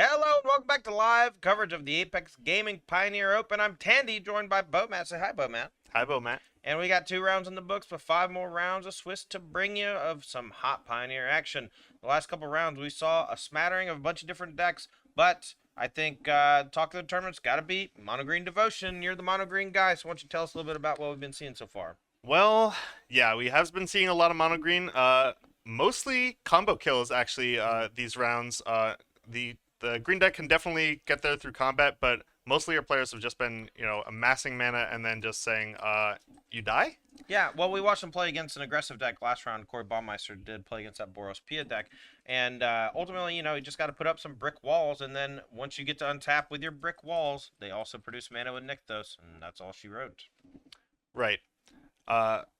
Hello and welcome back to live coverage of the Apex Gaming Pioneer Open. I'm Tandy, joined by Bomat. Say hi, Bomat. Hi, Bo, Matt. And we got 2 rounds in the books with 5 more rounds of Swiss to bring you of some hot Pioneer action. The last couple rounds we saw a smattering of a bunch of different decks, but I think talk of the tournament's got to be Mono Green Devotion. You're the Mono Green guy, so why don't you tell us a little bit about what we've been seeing so far? Well, yeah, we have been seeing a lot of mono green. Mostly combo kills actually. These rounds. The green deck can definitely get there through combat, but mostly our players have just been, amassing mana and then just saying, "You die." Yeah, well, we watched him play against an aggressive deck last round. Corey Baumeister did play against that Boros Pia deck. And ultimately, you just got to put up some brick walls. And then once you get to untap with your brick walls, they also produce mana with Nykthos. And that's all she wrote. Right.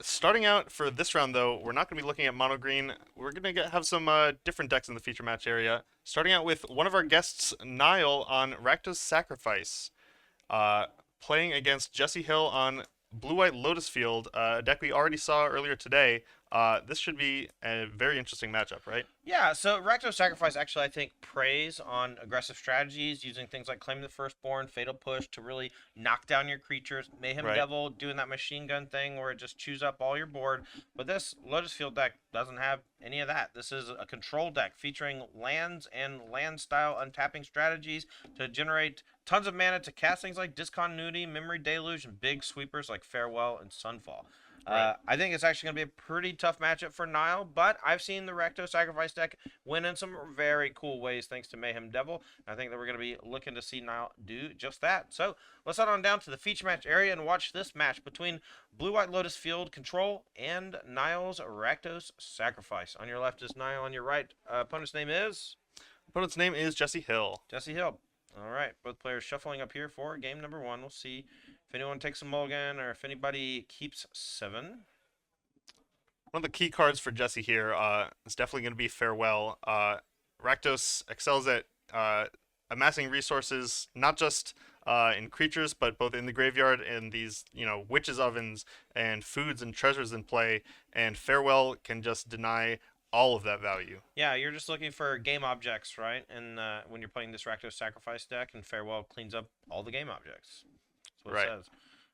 Starting out for this round, though, we're not going to be looking at mono green. We're going to have some different decks in the feature match area. Starting out with one of our guests, Niall, on Rakdos Sacrifice, playing against Jesse Hill on Blue-White Lotus Field, a deck we already saw earlier today. This should be a very interesting matchup, right? Yeah, so Rakdos Sacrifice actually, I think, preys on aggressive strategies using things like Claim the Firstborn, Fatal Push to really knock down your creatures. Mayhem Right. Devil doing that machine gun thing where it just chews up all your board. But this Lotus Field deck doesn't have any of that. This is a control deck featuring lands and land-style untapping strategies to generate tons of mana to cast things like Discontinuity, Memory Deluge, and big sweepers like Farewell and Sunfall. Right. I think it's actually going to be a pretty tough matchup for Nile, but I've seen the Recto Sacrifice deck win in some very cool ways thanks to Mayhem Devil. I think that we're going to be looking to see Nile do just that. So let's head on down to the feature match area and watch this match between Blue White Lotus Field Control and Nile's Rakdos Sacrifice. On your left is Nile, on your right, opponent's name is Opponent's name is Jesse Hill. Jesse Hill. All right, both players shuffling up here for game number 1. We'll see if anyone takes a mulligan or if anybody keeps 7. One of the key cards for Jesse here is definitely going to be Farewell. Rakdos excels at amassing resources, not just in creatures, but both in the graveyard and these, witches' ovens and foods and treasures in play. And Farewell can just deny all of that value. Yeah, you're just looking for game objects, right? And when you're playing this Rakdos Sacrifice deck, and Farewell cleans up all the game objects. That's what Right. it says.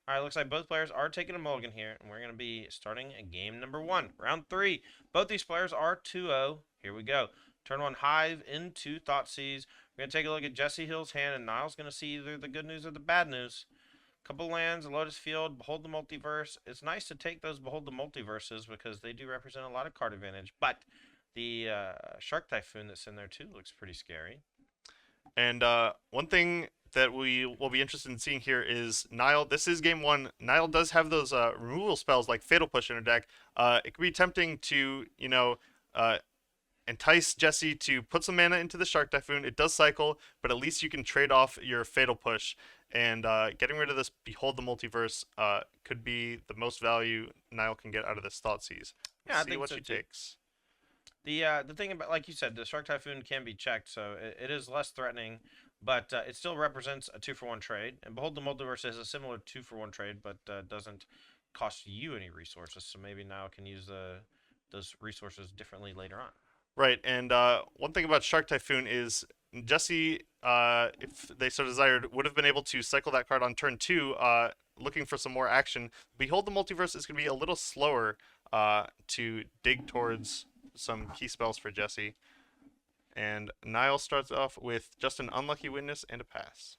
All right, looks like both players are taking a mulligan here, and we're going to be starting game number 1, round 3. Both these players are 2-0. Here we go. Turn 1, Hive into Thoughtseize. We're going to take a look at Jesse Hill's hand, and Niall's going to see either the good news or the bad news. Couple lands, a Lotus Field, Behold the Multiverse. It's nice to take those Behold the Multiverses because they do represent a lot of card advantage, but the Shark Typhoon that's in there too looks pretty scary. And one thing that we will be interested in seeing here is Nile. This is game 1. Nile does have those removal spells like Fatal Push in her deck. It could be tempting to, entice Jesse to put some mana into the Shark Typhoon. It does cycle, but at least you can trade off your Fatal Push. And getting rid of this Behold the Multiverse could be the most value Nile can get out of this Thoughtseize. Yeah, I See think what so she too. takes. The thing about, like you said, the Shark Typhoon can be checked, so it is less threatening, but it still represents a 2-for-1 trade. And Behold the Multiverse is a similar 2-for-1 trade, but doesn't cost you any resources, so maybe now can use those resources differently later on. Right, and one thing about Shark Typhoon is Jesse, if they so desired, would have been able to cycle that card on turn 2, looking for some more action. Behold the Multiverse is going to be a little slower to dig towards some key spells for Jesse. And Niall starts off with just an Unlucky Witness and a pass.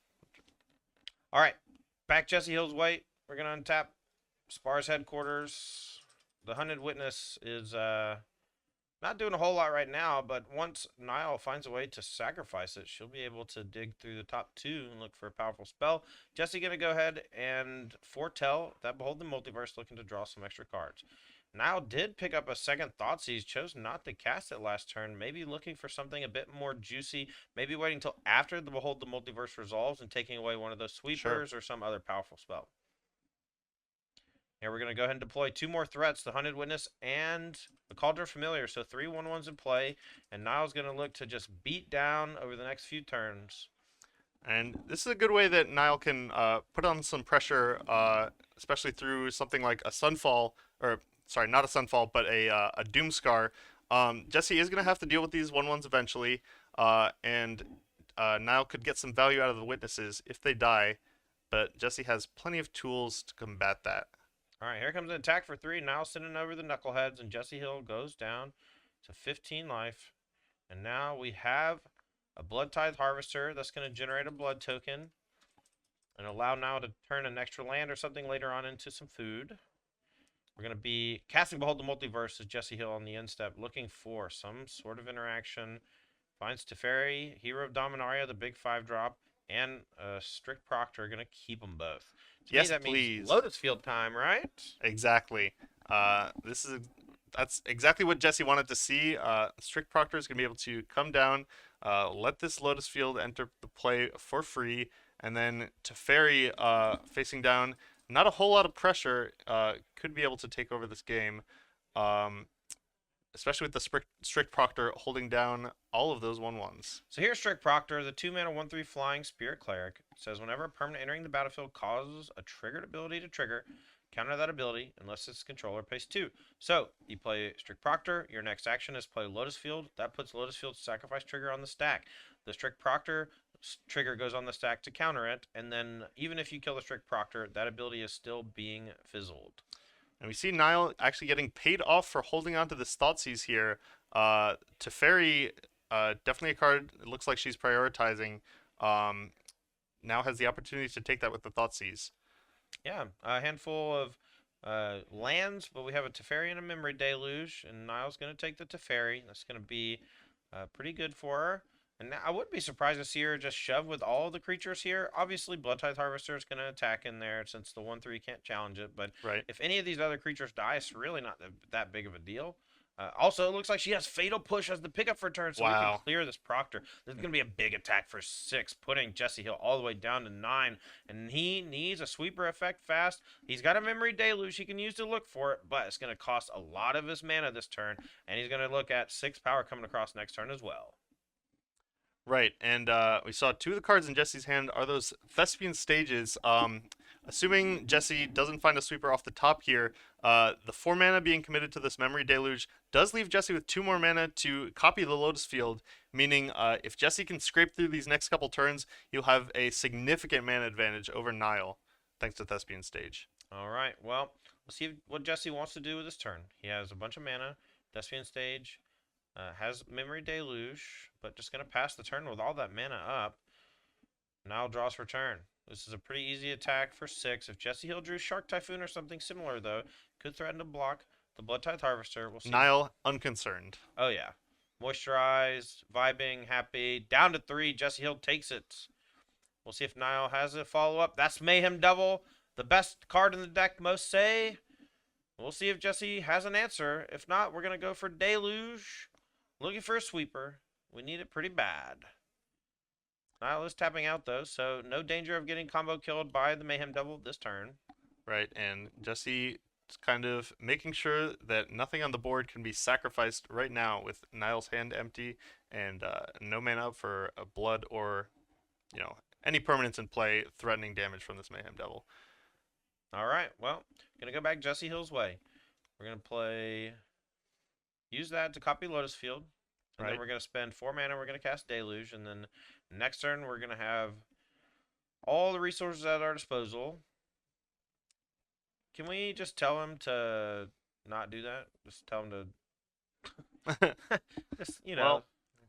All right, back Jesse Hill's way. We're going to untap Spar's headquarters. The Hunted Witness is not doing a whole lot right now, but once Niall finds a way to sacrifice it, she'll be able to dig through the top 2 and look for a powerful spell. Jesse going to go ahead and foretell that Behold the Multiverse, looking to draw some extra cards. Niall did pick up a second Thoughtseize, chose not to cast it last turn, maybe looking for something a bit more juicy, maybe waiting until after the Behold the Multiverse resolves and taking away one of those sweepers or some other powerful spell. Here we're going to go ahead and deploy 2 more threats, the Hunted Witness and the Cauldron Familiar. So 3 1/1s in play, and Niall's going to look to just beat down over the next few turns. And this is a good way that Niall can put on some pressure, especially through something like a Sunfall, or sorry, not a Sunfall, but a Doomscar. Jesse is going to have to deal with these 1/1s eventually, and Nile could get some value out of the witnesses if they die, but Jesse has plenty of tools to combat that. All right, here comes an attack for 3. Now sending over the Knuckleheads, and Jesse Hill goes down to 15 life. And now we have a Blood Tithe Harvester that's going to generate a blood token and allow now to turn an extra land or something later on into some food. We're going to be casting Behold the Multiverse as Jesse Hill on the end step, looking for some sort of interaction. Finds Teferi, Hero of Dominaria, the big 5-drop, and Strict Proctor are going to keep them both. To Yes, me, that please. means Lotus Field time, right? Exactly. That's exactly what Jesse wanted to see. Strict Proctor is going to be able to come down, let this Lotus Field enter the play for free, and then Teferi facing down. Not a whole lot of pressure. Could be able to take over this game. Especially with the Strict Proctor holding down all of those 1/1s. So here's Strict Proctor, the 2-mana 1/3 flying Spirit Cleric. It says whenever a permanent entering the battlefield causes a triggered ability to trigger, counter that ability unless its controller pays 2. So you play Strict Proctor. Your next action is play Lotus Field. That puts Lotus Field's sacrifice trigger on the stack. The Strict Proctor trigger goes on the stack to counter it, and then even if you kill the Strict Proctor, that ability is still being fizzled. And we see Nile actually getting paid off for holding on to this Thoughtseize here. Teferi, definitely a card. It looks like she's prioritizing. Now has the opportunity to take that with the Thoughtseize. Yeah, a handful of lands, but we have a Teferi and a Memory Deluge, and Nile's going to take the Teferi. That's going to be pretty good for her. And I wouldn't be surprised to see her just shove with all the creatures here. Obviously, Blood Tithe Harvester is going to attack in there since the 1/3 can't challenge it. But right. If any of these other creatures die, it's really not that big of a deal. Also, it looks like she has Fatal Push as the pickup for turn, so we can clear this Proctor. This is going to be a big attack for 6, putting Jesse Hill all the way down to 9. And he needs a sweeper effect fast. He's got a Memory Deluge he can use to look for it, but it's going to cost a lot of his mana this turn. And he's going to look at 6 power coming across next turn as well. Right, and we saw 2 of the cards in Jesse's hand are those Thespian Stages. Assuming Jesse doesn't find a sweeper off the top here, the 4 mana being committed to this Memory Deluge does leave Jesse with 2 more mana to copy the Lotus Field, meaning if Jesse can scrape through these next couple turns, he'll have a significant mana advantage over Nile, thanks to Thespian Stage. All right, well, let's see what Jesse wants to do with this turn. He has a bunch of mana, Thespian Stage, has Memory Deluge, but just going to pass the turn with all that mana up. Now draws for turn. This is a pretty easy attack for 6. If Jesse Hill drew Shark Typhoon or something similar, though, could threaten to block the Blood Tithe Harvester. We'll see. Nile, unconcerned. Oh, yeah. Moisturized, vibing, happy. Down to 3. Jesse Hill takes it. We'll see if Nile has a follow-up. That's Mayhem Devil, the best card in the deck, most say. We'll see if Jesse has an answer. If not, we're going to go for Deluge. Looking for a sweeper. We need it pretty bad. Nile is tapping out, though, so no danger of getting combo killed by the Mayhem Devil this turn. Right, and Jesse is kind of making sure that nothing on the board can be sacrificed right now with Nile's hand empty and no mana for a blood or, any permanents in play threatening damage from this Mayhem Devil. All right, well, going to go back Jesse Hill's way. We're going to use that to copy Lotus Field. And then we're going to spend 4 mana. We're going to cast Deluge. And then next turn, we're going to have all the resources at our disposal. Can we just tell him to not do that? Just tell him to... just, Well,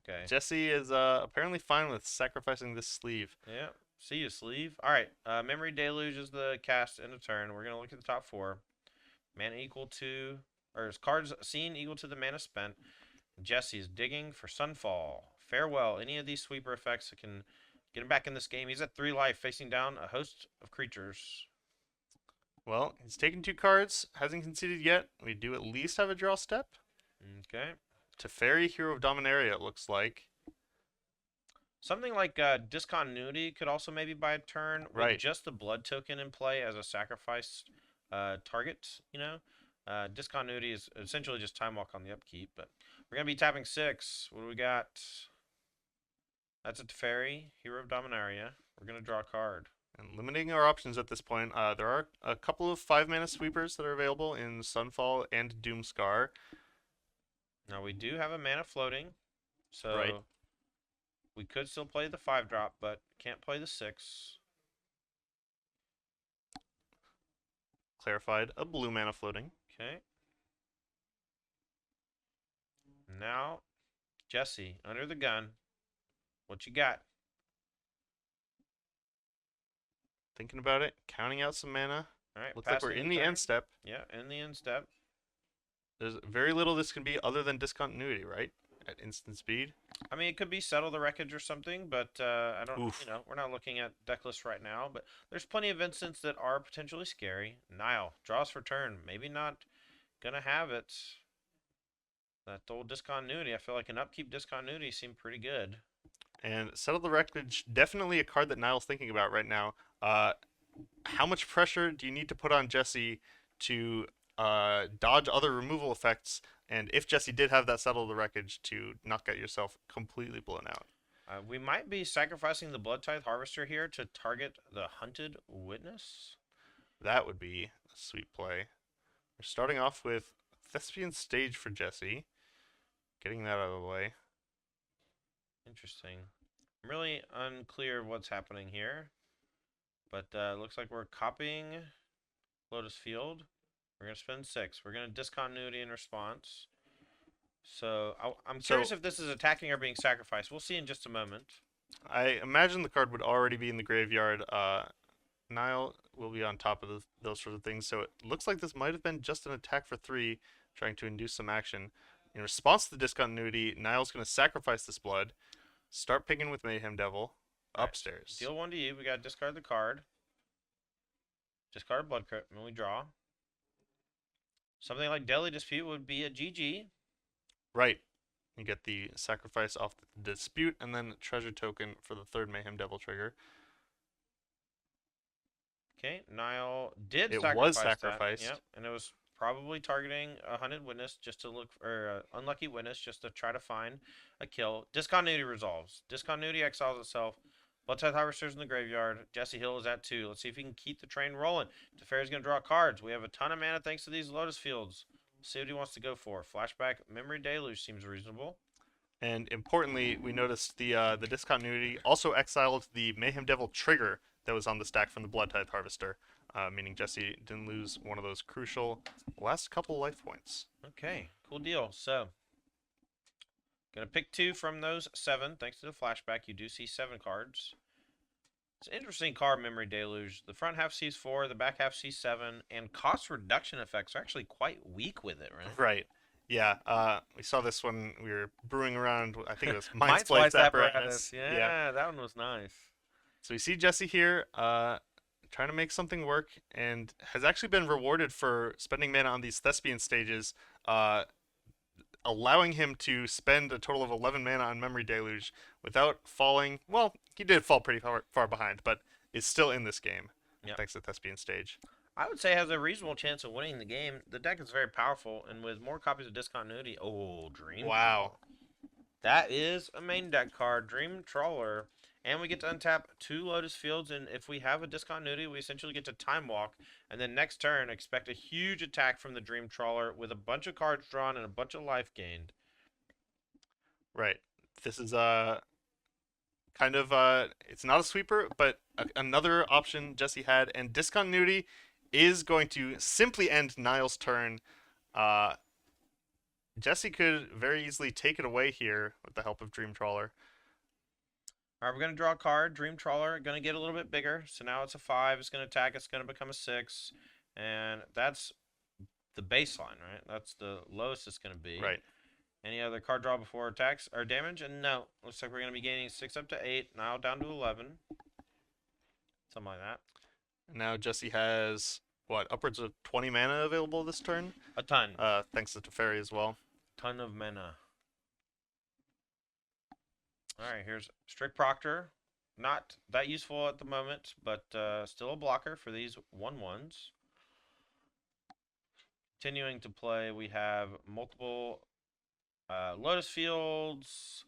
okay. Jesse is apparently fine with sacrificing this sleeve. Yeah. See you, sleeve. All right. Memory Deluge is the cast end of turn. We're going to look at the top 4. Mana equal to... Or cards seen equal to the mana spent. Jesse's digging for Sunfall. Farewell. Any of these sweeper effects that can get him back in this game. He's at 3 life, facing down a host of creatures. Well, he's taken 2 cards. Hasn't conceded yet. We do at least have a draw step. Okay. Teferi, Hero of Dominaria, it looks like. Something like Discontinuity could also maybe buy a turn. Right. With just the blood token in play as a sacrifice target, Discontinuity is essentially just time walk on the upkeep, but we're going to be tapping 6. What do we got? That's a Teferi, Hero of Dominaria. We're going to draw a card. And limiting our options at this point, there are a couple of 5-mana sweepers that are available in Sunfall and Doomscar. Now, we do have a mana floating, so We could still play the 5-drop, but can't play the 6. Clarified a blue mana floating. Okay. Now, Jesse, under the gun. What you got? Thinking about it, counting out some mana. All right. Looks like we're passing in the turn. end step. Yeah, in the end step. There's very little this can be other than discontinuity, right? At instant speed. I mean, it could be settle the wreckage or something, but I don't. Oof. We're not looking at deck lists right now. But there's plenty of instances that are potentially scary. Nile draws for turn. Maybe not gonna have it. That old discontinuity. I feel like an upkeep discontinuity seemed pretty good. And Settle the Wreckage, definitely a card that Niall's thinking about right now. How much pressure do you need to put on Jesse to dodge other removal effects? And if Jesse did have that Settle the Wreckage, to not get yourself completely blown out. We might be sacrificing the Blood Tithe Harvester here to target the Hunted Witness. That would be a sweet play. We're starting off with Thespian Stage for Jesse. Getting that out of the way. Interesting. I'm really unclear what's happening here. But looks like we're copying Lotus Field. We're going to spend 6. We're going to discontinuity in response. So I'm curious if this is attacking or being sacrificed. We'll see in just a moment. I imagine the card would already be in the graveyard. Niall will be on top of those sort of things. So it looks like this might have been just an attack for 3, trying to induce some action. In response to the discontinuity, Niall's going to sacrifice this blood, start picking with Mayhem Devil upstairs. Deal 1 to you. We got to discard the card. Discard a blood crypt, and we draw. Something like Deadly Dispute would be a GG. Right. You get the sacrifice off the dispute, and then treasure token for the 3rd Mayhem Devil trigger. Okay, Niall did It sacrifice was that. sacrificed. Yep, and it was probably targeting a Hunted Witness just to look for Unlucky Witness just to try to find a kill. Discontinuity resolves. Discontinuity exiles itself. Blood Tithe Harvester's in the graveyard. Jesse Hill is at 2. Let's see if he can keep the train rolling. Teferi's going to draw cards. We have a ton of mana thanks to these Lotus Fields. Let's see what he wants to go for. Flashback Memory Deluge seems reasonable. And importantly, we noticed the discontinuity also exiled the Mayhem Devil trigger that was on the stack from the Blood Tithe Harvester, meaning Jesse didn't lose one of those crucial last couple life points. Okay, cool deal. So, gonna pick 2 from those 7. Thanks to the flashback, you do see 7 cards. It's an interesting card, Memory Deluge. The front half sees 4, the back half sees 7, and cost reduction effects are actually quite weak with it, right? Right. Yeah, we saw this when we were brewing around, I think it was Mind Splice Apparatus. Yeah, that one was nice. So we see Jesse here trying to make something work, and has actually been rewarded for spending mana on these Thespian stages, allowing him to spend a total of 11 mana on Memory Deluge without falling. Well, he did fall pretty far behind, but is still in this game, thanks to Thespian stage. I would say has a reasonable chance of winning the game. The deck is very powerful, and with more copies of Discontinuity, Dream. Wow. That is a main deck card, Dream Trawler. And we get to untap 2 Lotus Fields, and if we have a discontinuity, we essentially get to Time Walk. And then next turn, expect a huge attack from the Dream Trawler with a bunch of cards drawn and a bunch of life gained. Right. This is kind of it's not a sweeper, but another option Jesse had, and discontinuity is going to simply end Niall's turn. Jesse could very easily take it away here with the help of Dream Trawler. All right, we're going to draw a card. Dream Trawler, going to get a little bit bigger. So now it's a 5. It's going to attack. It's going to become a 6. And that's the baseline, right? That's the lowest it's going to be. Right. Any other card draw before attacks or damage? And no. Looks like we're going to be gaining 6 up to 8. Now down to 11. Something like that. And now Jesse has, what, upwards of 20 mana available this turn? A ton. Thanks to Teferi as well. Ton of mana. All right, here's Strict Proctor. Not that useful at the moment, but still a blocker for these 1/1s. Continuing to play, we have multiple Lotus Fields.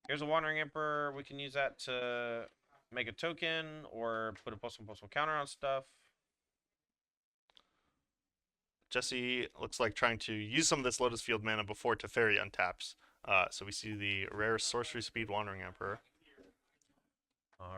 Here's a Wandering Emperor. We can use that to make a token or put a +1/+1 counter on stuff. Jesse looks like trying to use some of this Lotus Field mana before Teferi untaps. So we see the rare Sorcery Speed Wandering Emperor.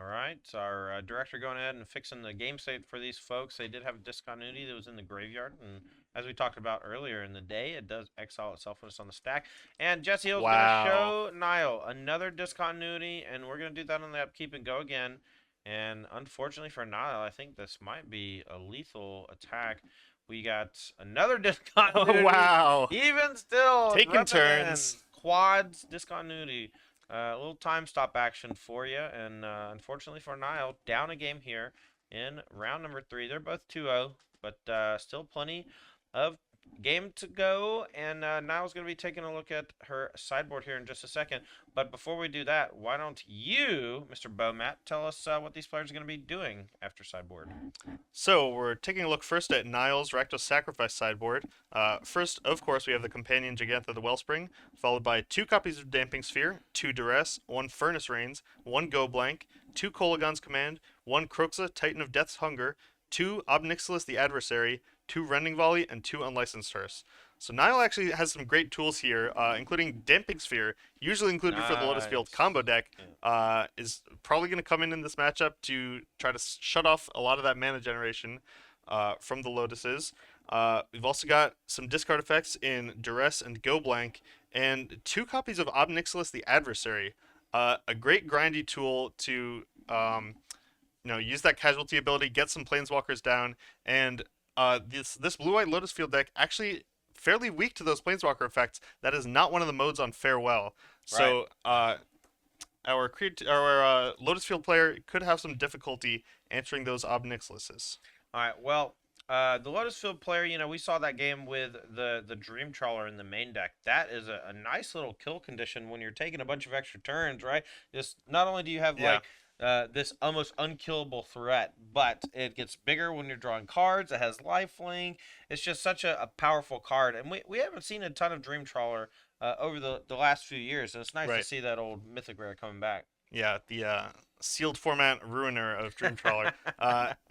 All right, so our director going ahead and fixing the game state for these folks. They did have a discontinuity that was in the graveyard, and as we talked about earlier in the day, it does exile itself when it's on the stack. And Jesse Hill's going to Wow. show Nile another discontinuity, and we're going to do that on the upkeep and go again. And unfortunately for Nile, I think this might be a lethal attack. We got another Oh, discontinuity. wow. Even still, Taking repping in. turns. Quads discontinuity. A little time stop action for you, and unfortunately for Nile, down a game here in round number 3. They're both 2-0, but still plenty of game to go, and Nile's going to be taking a look at her sideboard here in just a second. But before we do that, why don't you, Mr. Bomat, tell us what these players are going to be doing after sideboard? So we're taking a look first at Niall's Rakdos Sacrifice sideboard. First, of course, we have the Companion Gigantha the Wellspring, followed by 2 copies of Damping Sphere, 2 Duress, 1 Furnace Rains, 1 Go Blank, 2 Kolagon's Command, 1 Croxa, Titan of Death's Hunger, 2 Obnixilis the Adversary, 2 Rending Volley, and 2 Unlicensed Hearse. So Niall actually has some great tools here, including Damping Sphere, usually included for the Lotus Field combo deck, is probably going to come in this matchup to try to shut off a lot of that mana generation from the Lotuses. We've also got some discard effects in Duress and Go Blank, and 2 copies of Obnixilis the Adversary. A great grindy tool to use that casualty ability, get some planeswalkers down, and this blue-white Lotus Field deck actually fairly weak to those planeswalker effects. That is not one of the modes on Farewell. So our Lotus Field player could have some difficulty answering those Obnixilises. All right, well, the Lotus Field player, we saw that game with the Dream Trawler in the main deck. That is a nice little kill condition when you're taking a bunch of extra turns, right? Just not only do you have this almost unkillable threat, but it gets bigger when you're drawing cards. It has lifelink. It's just such a powerful card, and we haven't seen a ton of Dream Trawler over the last few years, and it's nice to see that old Mythic Rare coming back. Yeah, the sealed format ruiner of Dream Trawler.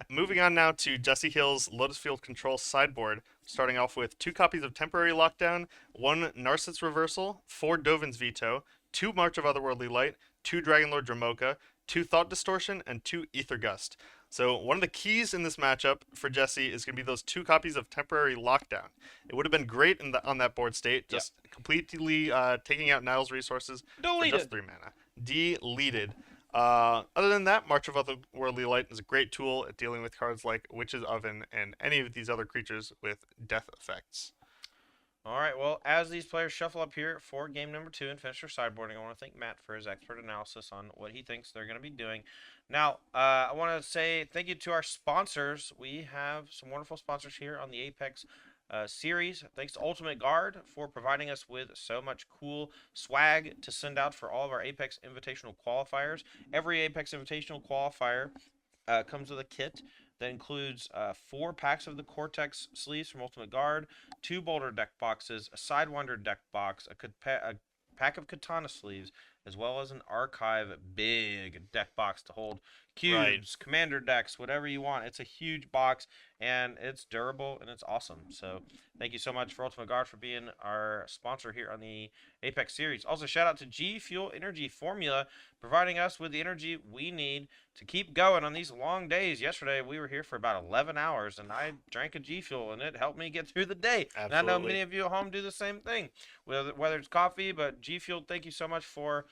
Moving on now to Jesse Hill's Lotus Field Control sideboard, starting off with 2 copies of Temporary Lockdown, 1 Narset's Reversal, 4 Dovin's Veto, 2 March of Otherworldly Light, 2 Dragonlord Dramoka, 2 Thought Distortion, and 2 Ether Gust. So one of the keys in this matchup for Jesse is going to be those 2 copies of Temporary Lockdown. It would have been great on that board state, just completely taking out Niall's resources for just 3 mana. Deleted. Other than that, March of Otherworldly Light is a great tool at dealing with cards like Witch's Oven and any of these other creatures with death effects. All right, well, as these players shuffle up here for game number 2 and finish their sideboarding, I want to thank Matt for his expert analysis on what he thinks they're going to be doing. Now, I want to say thank you to our sponsors. We have some wonderful sponsors here on the Apex series. Thanks to Ultimate Guard for providing us with so much cool swag to send out for all of our Apex Invitational qualifiers. Every Apex Invitational qualifier comes with a kit that includes 4 packs of the Cortex sleeves from Ultimate Guard, 2 Boulder deck boxes, a Sidewinder deck box, a pack of Katana sleeves, as well as an Archive big deck box to hold cubes, commander decks, whatever you want. It's a huge box, and it's durable, and it's awesome. So thank you so much for Ultimate Guard for being our sponsor here on the Apex series. Also, shout out to G Fuel Energy Formula, providing us with the energy we need to keep going on these long days. Yesterday, we were here for about 11 hours, and I drank a G Fuel, and it helped me get through the day. Absolutely. And I know many of you at home do the same thing, whether it's coffee, but G Fuel, thank you so much for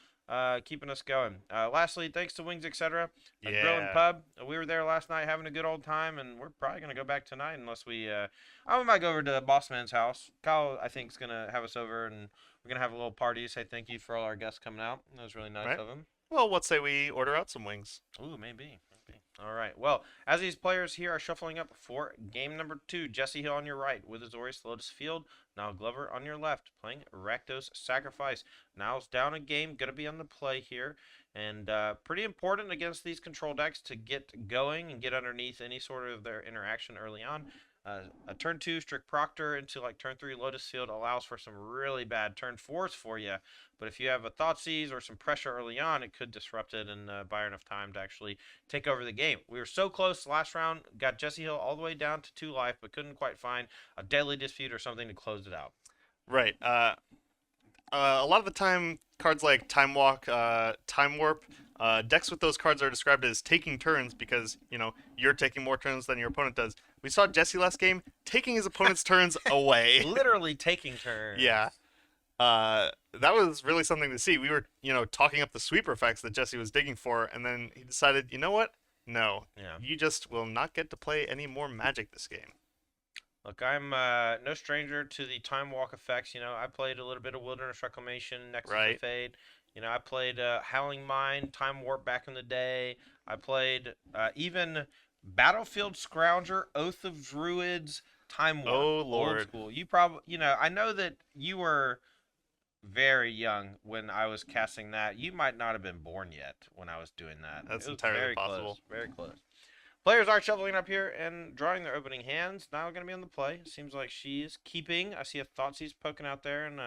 keeping us going. Lastly, thanks to Wings Etc. Grill and Pub. We were there last night having a good old time, and we're probably going to go back tonight unless I might go over to Bossman's house. Kyle, I think, is going to have us over, and we're going to have a little party to say thank you for all our guests coming out. That was really nice of him. Well, what say we order out some wings? Ooh, maybe. All right. Well, as these players here are shuffling up for game number 2, Jesse Hill on your right with Azorius Lotus Field. Niall Glover on your left playing Rakdos Sacrifice. Niall's down a game, going to be on the play here. And pretty important against these control decks to get going and get underneath any sort of their interaction early on. A turn 2 Strict Proctor into like turn 3 Lotus Field allows for some really bad turn 4s for you. But if you have a Thoughtseize or some pressure early on, it could disrupt it and buy enough time to actually take over the game. We were so close last round, got Jesse Hill all the way down to 2 life, but couldn't quite find a Deadly Dispute or something to close it out. Right. A lot of the time, cards like Time Walk, Time Warp Decks with those cards are described as taking turns because, you're taking more turns than your opponent does. We saw Jesse last game taking his opponent's turns away. Literally taking turns. Yeah. That was really something to see. We were, talking up the sweeper effects that Jesse was digging for, and then he decided, you know what? No. Yeah. You just will not get to play any more Magic this game. Look, I'm no stranger to the Time Walk effects. I played a little bit of Wilderness Reclamation, Nexus of Right. Fate. I played Howling Mine, Time Warp back in the day. I played even Battlefield Scrounger, Oath of Druids, Time Warp, Oh, old Lord. school. You probably, I know that you were very young when I was casting that. You might not have been born yet when I was doing that. That's It was entirely very possible. close, very close. Players are shuffling up here and drawing their opening hands. Now going to be on the play. Seems like she's keeping. I see a Thoughtseize poking out there and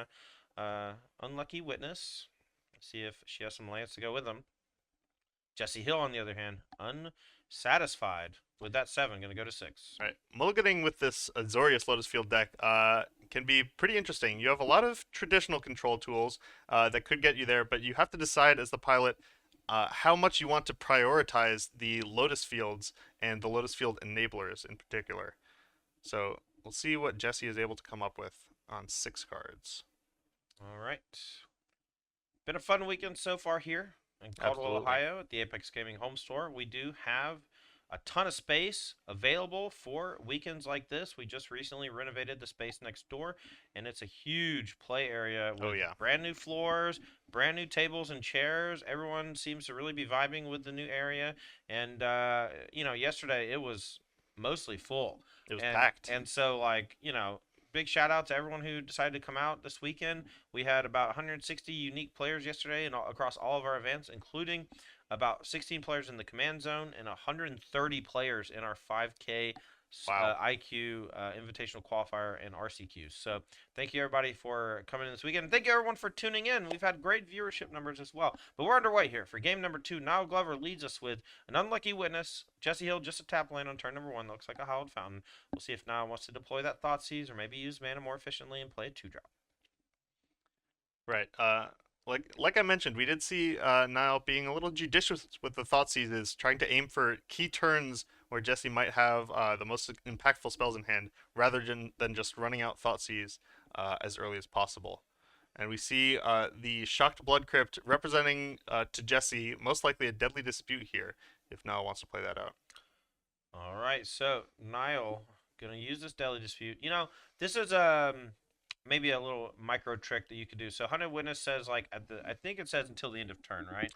a Unlucky Witness. Let's see if she has some lands to go with them. Jesse Hill, on the other hand, unsatisfied with that 7. Going to go to 6. All right, mulliganing with this Azorius Lotus Field deck can be pretty interesting. You have a lot of traditional control tools that could get you there, but you have to decide as the pilot how much you want to prioritize the Lotus Fields and the Lotus Field enablers in particular. So we'll see what Jesse is able to come up with on 6 cards. All right. Been a fun weekend so far here in Caldwell, Absolutely. Ohio at the Apex Gaming Home Store. We do have a ton of space available for weekends like this. We just recently renovated the space next door, and it's a huge play area with Oh, yeah. brand new floors, brand new tables and chairs. Everyone seems to really be vibing with the new area. And, yesterday it was mostly full. It was and, packed. And so, big shout out to everyone who decided to come out this weekend. We had about 160 unique players yesterday and across all of our events, including about 16 players in the command zone and 130 players in our 5K Wow. IQ Invitational Qualifier and RCQs. So thank you everybody for coming in this weekend. Thank you everyone for tuning in. We've had great viewership numbers as well. But we're underway here. For game number 2, Niall Glover leads us with an Unlucky Witness. Jesse Hill just a tap land on turn number 1. Looks like a Hallowed Fountain. We'll see if Niall wants to deploy that Thoughtseize or maybe use mana more efficiently and play a 2-drop. Right. Like I mentioned, we did see Niall being a little judicious with the Thoughtseizes, trying to aim for key turns where Jesse might have the most impactful spells in hand, rather than just running out Thoughtseize as early as possible. And we see the Shocked Blood Crypt representing to Jesse most likely a Deadly Dispute here, if Niall wants to play that out. All right, so Niall gonna use this Deadly Dispute. This is maybe a little micro trick that you could do. So Hunted Witness says I think it says until the end of turn, right?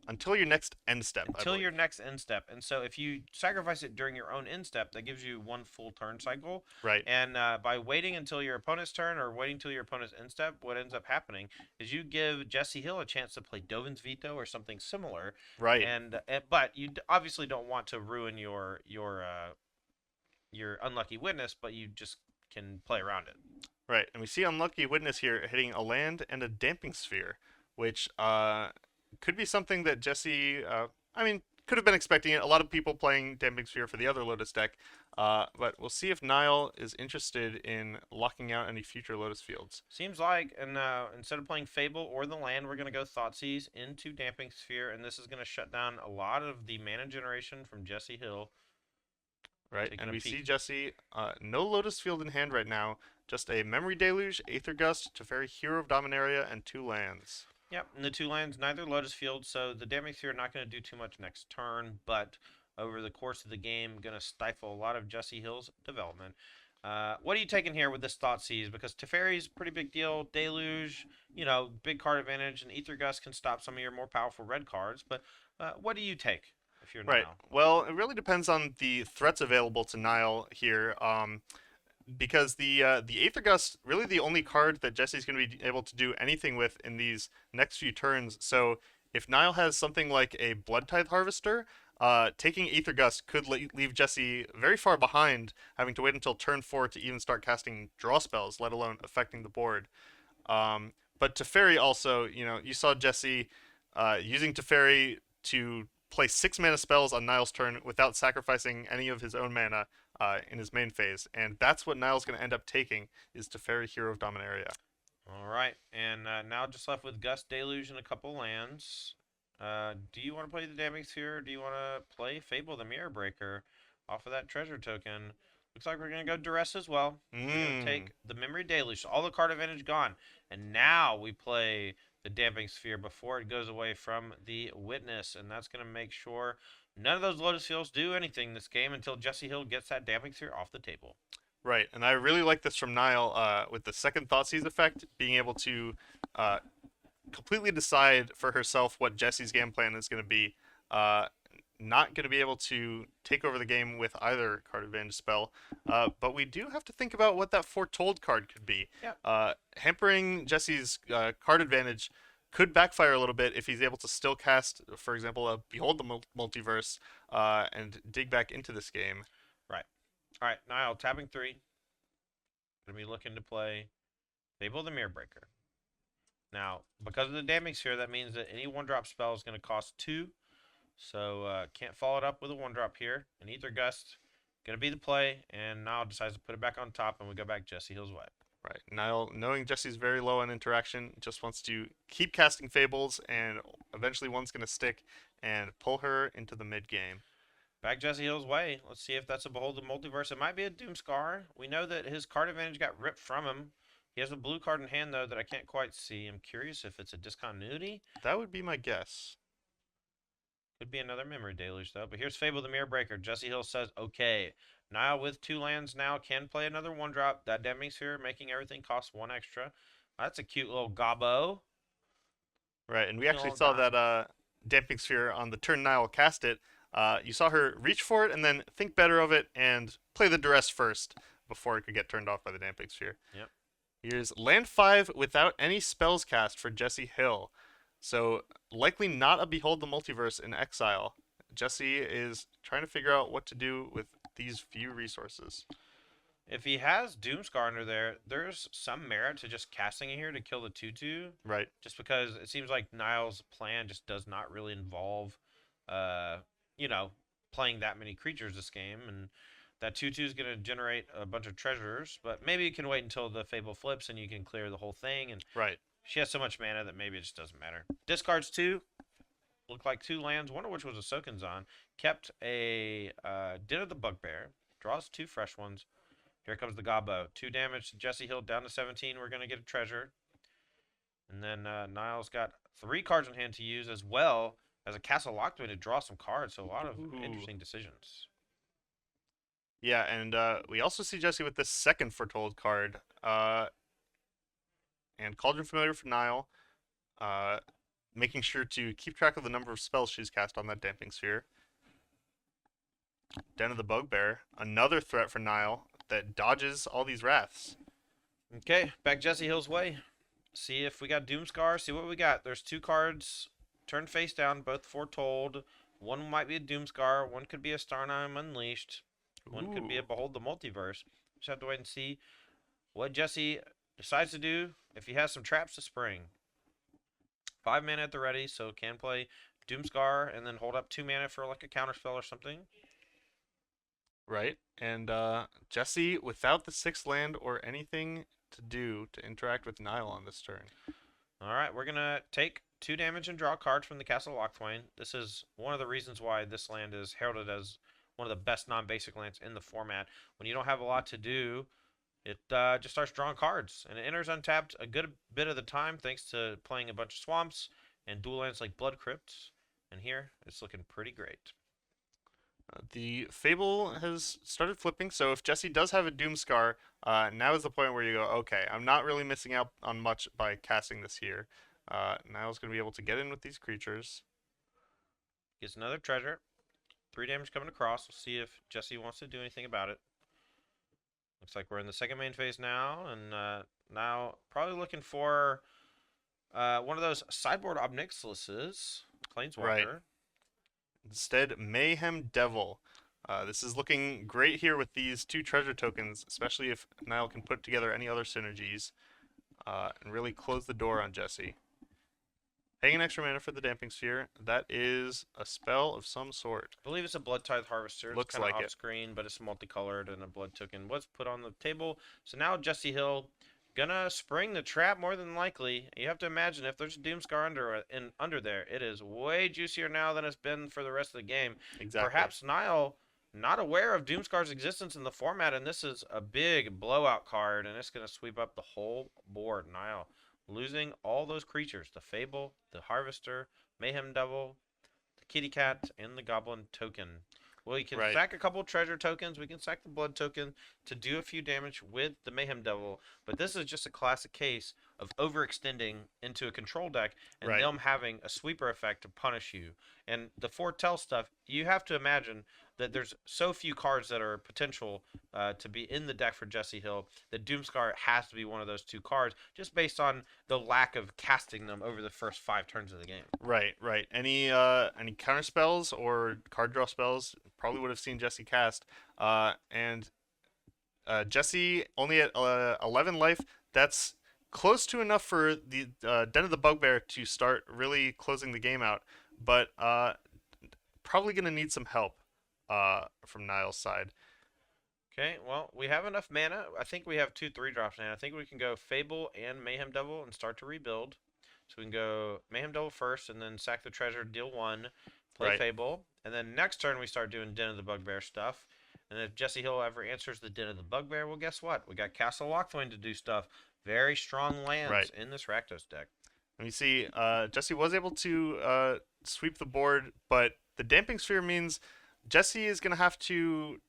Until your next end step. Until your next end step. And so if you sacrifice it during your own end step, that gives you 1 full turn cycle. Right. And by waiting until your opponent's turn or waiting until your opponent's end step, what ends up happening is you give Jesse Hill a chance to play Dovin's Veto or something similar. Right. But you obviously don't want to ruin your Unlucky Witness, but you just can play around it. Right, and we see Unlucky Witness here hitting a land and a Damping Sphere, which could be something that Jesse, could have been expecting it. A lot of people playing Damping Sphere for the other Lotus deck, but we'll see if Niall is interested in locking out any future Lotus fields. Seems like, and instead of playing Fable or the land, we're going to go Thoughtseize into Damping Sphere, and this is going to shut down a lot of the mana generation from Jesse Hill. Right, and we see Jesse, no Lotus field in hand right now, just a Memory Deluge, Aether Gust, Teferi Hero of Dominaria, and 2 lands. Yep, and the 2 lands, neither Lotus Field, so the Damping Sphere not going to do too much next turn, but over the course of the game, going to stifle a lot of Jesse Hill's development. What are you taking here with this Thoughtseize? Because Teferi's pretty big deal, Deluge, big card advantage, and Aether Gust can stop some of your more powerful red cards, but what do you take if you're Right, Niall? well, it really depends on the threats available to Niall here. Because the Aether Gust really the only card that Jesse's going to be able to do anything with in these next few turns. So if Niall has something like a Blood Tithe Harvester, taking Aether Gust could leave Jesse very far behind, having to wait until turn 4 to even start casting draw spells, let alone affecting the board. But Teferi also, you saw Jesse using Teferi to play 6 mana spells on Niall's turn without sacrificing any of his own mana in his main phase, and that's what Niall's going to end up taking, is Teferi Hero of Dominaria. All right, and now just left with Gust, Deluge, and a couple lands. Do you want to play the Damning Sphere, or do you want to play Fable the Mirror Breaker off of that treasure token? Looks like we're going to go Duress as well. We're going to Mm. take the Memory Deluge, so all the card advantage gone. And now we play the Damping Sphere before it goes away from the Witness. And that's going to make sure none of those Lotus Fields do anything this game until Jesse Hill gets that Damping Sphere off the table. Right, and I really like this from Nile with the second Thoughtseize effect, being able to uh, completely decide for herself what Jesse's game plan is going to be. Uh, not going to be able to take over the game with either card advantage spell, but we do have to think about what that Foretold card could be. Yeah. Hampering Jesse's card advantage could backfire a little bit if he's able to still cast, for example, a Behold the Multiverse and dig back into this game. Right. All right, Niall, tapping 3. Going to be looking to play Fable the Mirror Breaker. Now, because of the Damning Sphere, that means that any 1-drop spell is going to cost 2. So, can't follow it up with a 1-drop here. An Ether Gust, going to be the play, and Niall decides to put it back on top, and we go back Jesse Hill's way. Right. Niall, knowing Jesse's very low on interaction, just wants to keep casting Fables, and eventually one's going to stick and pull her into the mid game. Back Jesse Hill's way. Let's see if that's a Behold the Multiverse. It might be a Doomscar. We know that his card advantage got ripped from him. He has a blue card in hand, though, that I can't quite see. I'm curious if it's a discontinuity. That would be my guess. Could be another Memory Deluge, though. But here's Fable the Mirror Breaker. Jesse Hill says, okay. Niall with 2 lands now can play another 1-drop. That Damning Sphere making everything cost 1 extra. That's a cute little gobbo. Right, and we actually saw that Damping Sphere on the turn Niall cast it. You saw her reach for it and then think better of it and play the Duress first before it could get turned off by the Damping Sphere. Yep. Here's land 5 without any spells cast for Jesse Hill. So likely not a Behold the Multiverse in exile. Jesse is trying to figure out what to do with these few resources. If he has Doomscar under there, there's some merit to just casting it here to kill the 2/2. Right. Just because it seems like Niall's plan just does not really involve, you know, playing that many creatures this game. And that 2/2 is going to generate a bunch of treasures. But maybe you can wait until the Fable flips and you can clear the whole thing. And Right. she has so much mana that maybe it just doesn't matter. Discards 2. Look like 2 lands, one of which was a Sokinzon. Kept a Den of the Bugbear. Draws 2 fresh ones. Here comes the Gobbo. 2 damage to Jesse Hill down to 17. We're going to get a treasure. And then Niall's got 3 cards in hand to use as well as a Castle Lockdown to draw some cards. So a lot of interesting decisions. Yeah, and we also see Jesse with this second Foretold card. And Cauldron Familiar for Niall. Making sure to keep track of the number of spells she's cast on that Damping Sphere. Den of the Bugbear, another threat for Niall that dodges all these wraths. Okay, back Jesse Hill's way. See if we got Doomscar. See what we got. There's 2 cards turned face down, both Foretold. One might be a Doomscar. One could be a Starnheim Unleashed. One could be a Behold the Multiverse. Just have to wait and see what Jesse decides to do if he has some traps to spring. 5 mana at the ready, so can play Doomscar and then hold up 2 mana for like a counterspell or something. Right, and Jesse without the 6th land or anything to do to interact with Niall on this turn. Alright, we're going to take 2 damage and draw cards from the Castle Lockthwain. This is one of the reasons why this land is heralded as one of the best non-basic lands in the format. When you don't have a lot to do, it just starts drawing cards, and it enters untapped a good bit of the time thanks to playing a bunch of swamps and dual lands like Blood Crypts. And here, it's looking pretty great. The Fable has started flipping, so if Jesse does have a Doomscar, now is the point where you go, okay, I'm not really missing out on much by casting this here. Niall's going to be able to get in with these creatures. Gets another treasure. 3 damage coming across. We'll see if Jesse wants to do anything about it. Looks like we're in the second main phase now, and now probably looking for one of those sideboard Obnixiluses, Planeswalker. Right. Instead, Mayhem Devil. This is looking great here with these 2 treasure tokens, especially if Niall can put together any other synergies and really close the door on Jesse. Paying an extra mana for the Damping Sphere. That is a spell of some sort. I believe it's a Blood Tithe Harvester. It's Looks kind of like off it. screen, but it's multicolored, and a blood token was put on the table. So now Jesse Hill Gonna spring the trap more than likely. You have to imagine if there's a Doomscar under there, it is way juicier now than it's been for the rest of the game. Exactly. Perhaps Nile not aware of Doomscar's existence in the format, and this is a big blowout card, and it's gonna sweep up the whole board. Nile losing all those creatures: the Fable, the Harvester, Mayhem Devil, the Kitty Cat, and the Goblin token. Well, you can Right. sack a couple treasure tokens. We can sack the blood token to do a few damage with the Mayhem Devil. But this is just a classic case of overextending into a control deck and Right. them having a sweeper effect to punish you. And the foretell stuff, you have to imagine that there's so few cards that are potential to be in the deck for Jesse Hill that Doomscar has to be one of those two cards, just based on the lack of casting them over the first 5 turns of the game. Right. Right. Any counter spells or card draw spells probably would have seen Jesse cast. And Jesse only at 11 life. That's close to enough for the Den of the Bugbear to start really closing the game out, but probably gonna need some help from Niall's side. Okay, well, we have enough mana. I think we have 2 3 drops now. I think we can go Fable and Mayhem Devil and start to rebuild. So we can go Mayhem Devil first and then sack the treasure, deal 1, play Right. Fable. And then next turn we start doing Den of the Bugbear stuff. And if Jesse Hill ever answers the Den of the Bugbear, well, guess what? We got Castle Lockthwain to do stuff. Very strong lands Right. in this Rakdos deck. And we see Jesse was able to sweep the board, but the damping sphere means Jesse is gonna have to,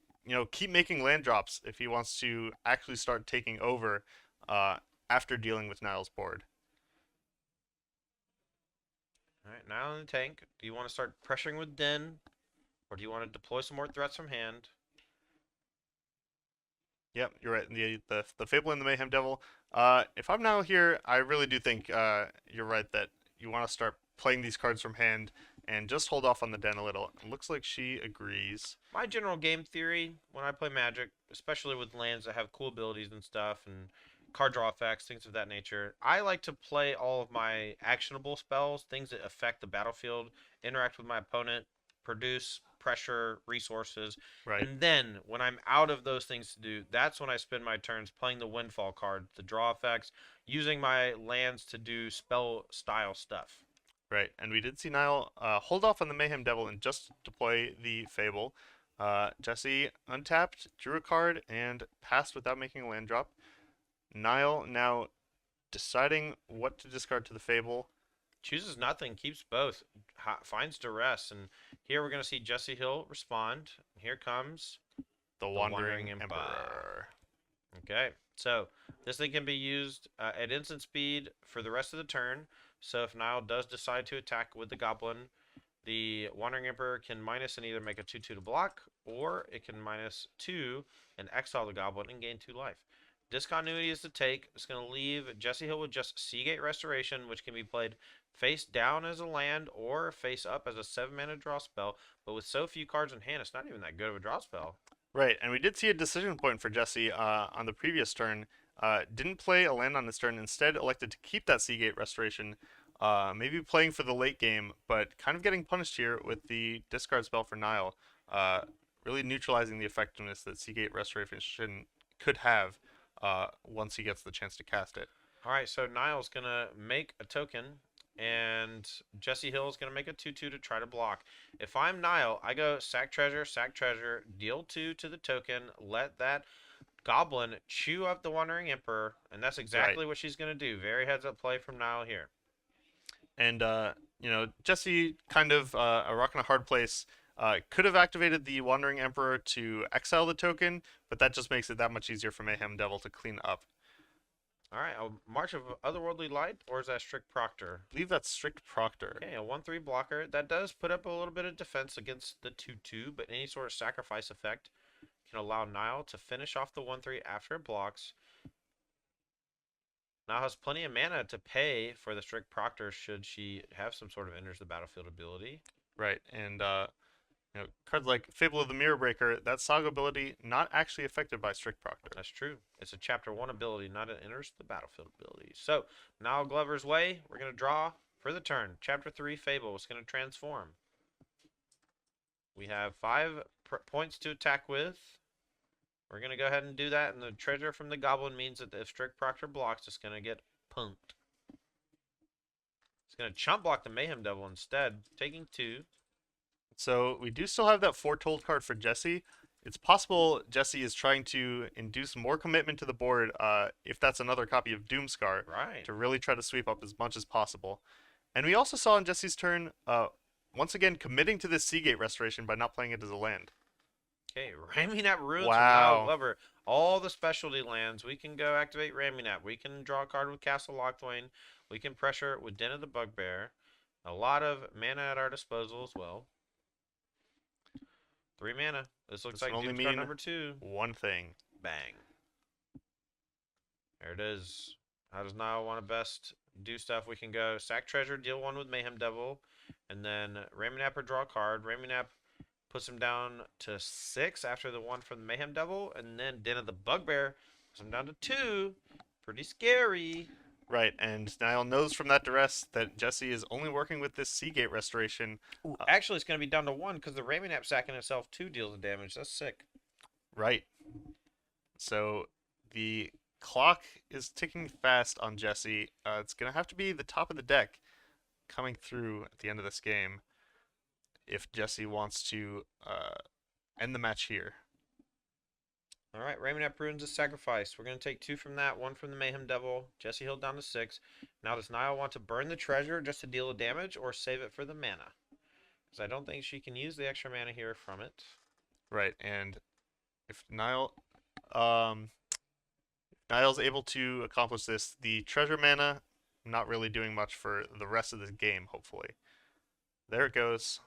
keep making land drops if he wants to actually start taking over uh, after dealing with Niall's board. All right, now in the tank, do you want to start pressuring with Den? Or do you want to deploy some more threats from hand? Yep, you're right. The Fable and the Mayhem Devil. If I'm now here, I really do think you're right that you want to start playing these cards from hand and just hold off on the den a little. It looks like she agrees. My general game theory when I play Magic, especially with lands that have cool abilities and stuff and card draw effects, things of that nature, I like to play all of my actionable spells, things that affect the battlefield, interact with my opponent, produce pressure, resources, Right, and then when I'm out of those things to do, that's when I spend my turns playing the windfall card, the draw effects, using my lands to do spell style stuff. right. And we did see Niall hold off on the Mayhem Devil and just deploy the Fable. Jesse untapped, drew a card, and passed without making a land drop. Niall now deciding what to discard to the Fable. Chooses nothing, keeps both, finds duress, and here we're going to see Jesse Hill respond. Here comes The the Wandering Wandering Emperor. Emperor. Okay, so this thing can be used at instant speed for the rest of the turn. So if Nile does decide to attack with the Goblin, the Wandering Emperor can minus and either make a 2/2 to block, or it can -2 and exile the Goblin and gain 2 life. Discontinuity is the take. It's going to leave Jesse Hill with just Seagate Restoration, which can be played face down as a land or face up as a 7 mana draw spell. But with so few cards in hand, it's not even that good of a draw spell. Right, and we did see a decision point for Jesse on the previous turn. Didn't play a land on this turn, instead elected to keep that Seagate Restoration. Maybe playing for the late game, but kind of getting punished here with the discard spell for Nile. Really neutralizing the effectiveness that Seagate Restoration could have once he gets the chance to cast it. All right, so Niall's going to make a token, and Jesse Hill is going to make a 2/2 to try to block. If I'm Niall, I go sack treasure, deal 2 to the token, let that Goblin chew up the Wandering Emperor, and that's exactly Right. what she's going to do. Very heads up play from Niall here. And Jesse kind of a rock and a hard place. Could have activated the Wandering Emperor to exile the token, but that just makes it that much easier for Mayhem Devil to clean up. All right, a March of Otherworldly Light, or is that Strict Proctor? I believe that's Strict Proctor. Okay, a 1/3 blocker. That does put up a little bit of defense against the 2/2, but any sort of sacrifice effect can allow Nile to finish off the 1/3 after it blocks. Nile has plenty of mana to pay for the Strict Proctor should she have some sort of enters the battlefield ability. Right, and cards like Fable of the Mirror Breaker, that Saga ability not actually affected by Strict Proctor. That's true. It's a Chapter 1 ability, not an enters the battlefield ability. So, Nile Glover's Way, we're going to draw for the turn. Chapter 3 Fable is going to transform. We have 5 points to attack with. We're going to go ahead and do that, and the treasure from the goblin means that if Strict Proctor blocks, it's going to get punked. It's going to chump block the Mayhem Devil instead, taking 2. So we do still have that Foretold card for Jesse. It's possible Jesse is trying to induce more commitment to the board if that's another copy of Doomscar Right. to really try to sweep up as much as possible. And we also saw on Jesse's turn, once again, committing to this Seagate Restoration by not playing it as a land. Okay, Raminap Ruins from Wow. Nile Glover. All the specialty lands. We can go activate Raminap. We can draw a card with Castle Lochthwain. We can pressure it with Den of the Bugbear. A lot of mana at our disposal as well. 3 mana. This looks This like can only Doom's card mean number 2. one thing. Bang. There it is. How does Nile want to best do stuff? We can go sack treasure, deal 1 with Mayhem Devil, and then Raminap or draw a card. Raminap puts him down to 6 after the 1 from the Mayhem Devil, and then Den of the Bugbear puts him down to 2. Pretty scary. Right, and Niall knows from that duress that Jesse is only working with this Seagate Restoration. Ooh, actually, it's going to be down to 1 because the Raminap sacking itself 2 deals of damage. That's sick. Right. So the clock is ticking fast on Jesse. It's going to have to be the top of the deck coming through at the end of this game if Jesse wants to end the match here. All right, Raminap Ruins is sacrificed. We're going to take 2 from that, 1 from the Mayhem Devil. Jesse Hill down to 6. Now, does Niall want to burn the treasure just to deal the damage or save it for the mana? Because I don't think she can use the extra mana here from it. Right, and if Niall's able to accomplish this, the treasure mana not really doing much for the rest of the game, hopefully. There it goes.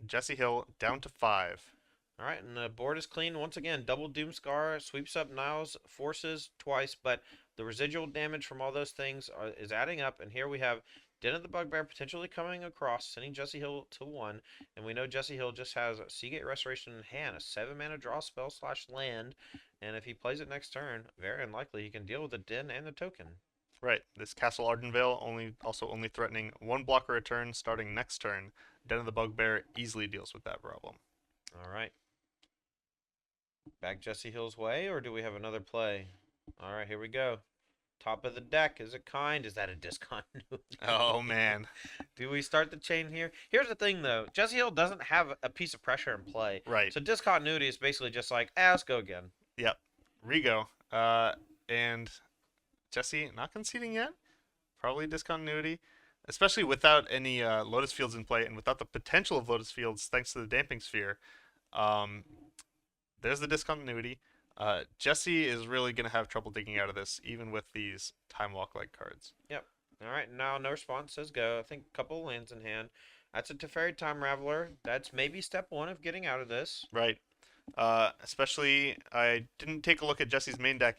Jesse Hill down to 5. All right, and the board is clean. Once again, double Doomscar sweeps up Niall's forces twice, but the residual damage from all those things is adding up. And here we have Den of the Bugbear potentially coming across, sending Jesse Hill to 1. And we know Jesse Hill just has Seagate Restoration in hand, a 7-mana draw spell / land. And if he plays it next turn, very unlikely he can deal with the Den and the token. Right, this Castle Ardenvale only threatening 1 blocker a turn starting next turn. Den of the Bugbear easily deals with that problem. All right. Back Jesse Hill's way, or do we have another play? All right, here we go. Top of the deck. Is it kind? Is that a discontinuity? Oh, man. Do we start the chain here? Here's the thing, though. Jesse Hill doesn't have a piece of pressure in play. Right. So discontinuity is basically just like, let's go again. Yep. Rigo. And Jesse not conceding yet. Probably discontinuity. Especially without any Lotus Fields in play and without the potential of Lotus Fields thanks to the Damping Sphere. There's the discontinuity. Jesse is really going to have trouble digging out of this, even with these Time Walk-like cards. Yep. All right, now no response says go. I think a couple lands in hand. That's a Teferi Time Raveler. That's maybe step 1 of getting out of this. Right. Especially, I didn't take a look at Jesse's main deck.